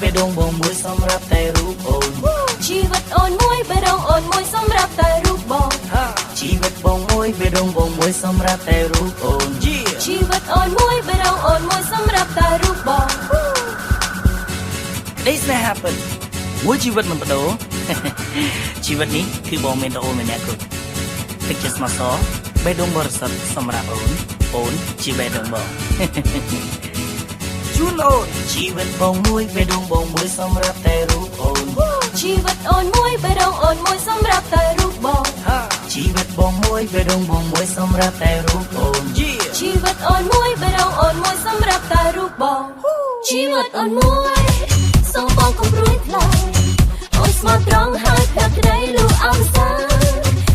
បេះដូងបងមួយសម្រាប់តែរូបអូនជីវិតអូនមួយបេះដូងអូនមួយសម្រាប់តែរូបបងជីវិតបងមួយបេះដូងបងមួយសម្រាប់តែរូបអូនជីវិតអូនមួយបេះដូងអូនមួយសម្រាប់តែរូបបង This may happen មួយជីវិតមិនបដូរជីវិតនេះគឺបងមានតែអូនម្នាក់គត់ទឹកចិត្តស្មោះសរបេះដូងបរិសុទ្ធសម្រាប់អូនជាបេះដូងបងជូនអូនជីវិតបងមួយបេះដូងបងមួយសម្រាប់តែរូបអូនជីវិតអូនមួយបេះដូងអូនមួយសម្រាប់តែរូបបងជីវិតបងមួយបេះដូងបងមួយសម្រាប់តែរូបអូនជីវិតអូនមួយបេះដូងអូនមួយសម្រាប់តែរូបបងជីវិតអូនមួយសូមបងកុំព្រួយថ្លៃអូនស្មោះត្រង់ហើយភក្តីលូអមសា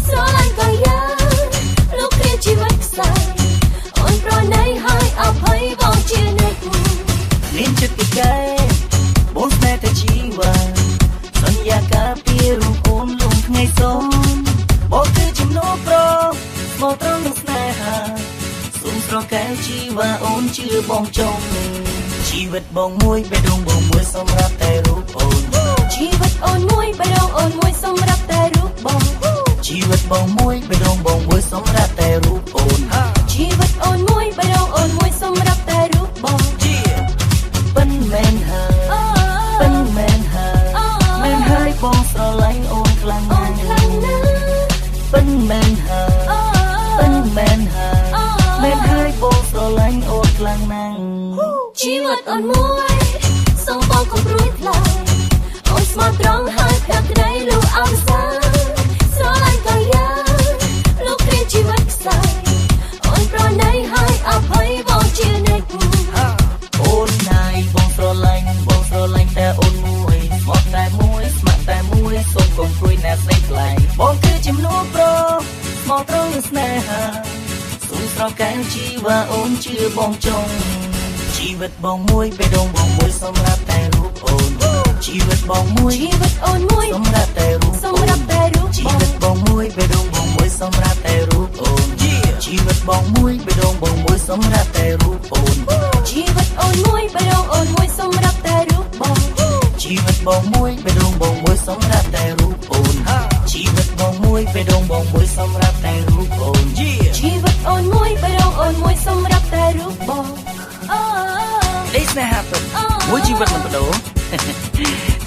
ស្រឡាញ់ក៏យ៉ាងលោកគ្រាជីវិតខ្សែអូនប្រណីហើយអភ័យបងជានិច្ចលៀនចិត្តពីកែបងស្នេហ៍តែជីវិតសន្យាការពីរូបអូនលំថ្ងៃសូមបងគឺចំណូលប្រស្មោះត្រង់នឹងស្នេហាសូមស្រកែជីវិតអូនជឿបងចង់ជីវិតបងមួយបេះដូងបងមួយសម្រាប់តែរូបអូនជីវិតអូនមួយបេះដូងអូនមួយសម្រាប់តែរូបបងជីវិតបងមួយបេះដូងបងមួយសម្រាប់តែរូបអូនជីវិតអូនមួយបេះដូងអូនមួយសម្រាប់តែរូបបងប៉ិនមែនហើយប៉ិនមែនហើយមែនហើយបងស្រឡាញ់អូនខ្លាំងណាស់ប៉ិនមែនហើយប៉ិនមែនហើយមែនហើយបងស្រឡាញ់អូនខ្លាំងណាស់ជីវិតអូនមួយសូមបងកុំព្រួយថ្លៃអូនស្មោះត្រង់ហើយភក្តីលូអមសាស្រឡាញ់ក៏យ៉ាងលោកគ្រាជីវិតខ្សែអូនប្រណីហើយអភ័យបងជានិច្ចអូនណាយបងស្រឡាញ់តែអូនមួយស្មោះតែមួយស្ម័គ្រតែមួយសូមកុំព្រួយណាស្នេហ៍ខ្លាំងបងគឺចំណូលប្រស្មោះត្រង់នឹងស្នេហាសូមស្រកែជីវិតអូនជឿបងចង់ជីវិតបងមួយបេះដូងបងមួយសម្រាប់តែរូបអូនជីវិតបងមួយជីវិតអូនមួយសម្រាប់តែរូបជីវិតបងមួយបេះដូងបងមួយសម្រាប់តែរូបអូនជីវិតបងមួយបេះដូងបងមួយសម្រាប់តែរូបអូនជីវិតអូនមួយបេះដូងអូនមួយសម្រាប់តែរូបបងជីវិតបងមួយបេះដូងបងមួយសម្រាប់តែរូបអូនជីវិតបងមួយបេះដូងបងមួយសម្រាប់តែរូបអូនជីវិតអូនមួយបេះដូងអូនមួយសម្រាប់តែរូបបងThis may happen មួយជីវិតមិនបដូរ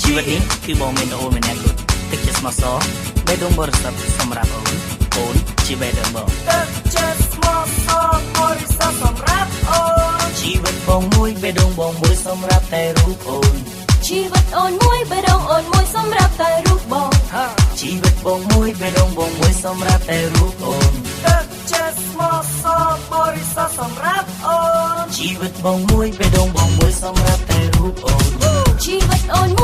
ជីវិតនេះគឺបងមានអូនម្នាក់គត់ទឹកចិត្តស្មោះសរបេះដូងបរិសុទ្ធសម្រាប់អូនជាបេះដូងបងទឹកចិត្តស្មោះសរបរិសុទ្ធសម្រាប់អូនជីវិតបងមួយបេះដូងបងមួយសម្រាប់តែរូបអូនជីវិតអូនមួយបេះដូងអូនមួយសម្រាប់តែរូបបងជីវិតបងមួយបេះដូងបងមួយសម្រាប់តែរូបអូនទឹកចិត្តស្មោះសរបរិសុទ្ធសម្រាប់អូនជីវិតបងមួយបេះដូងបងមួយសម្រាប់តែរូបអូនជីវិតអូន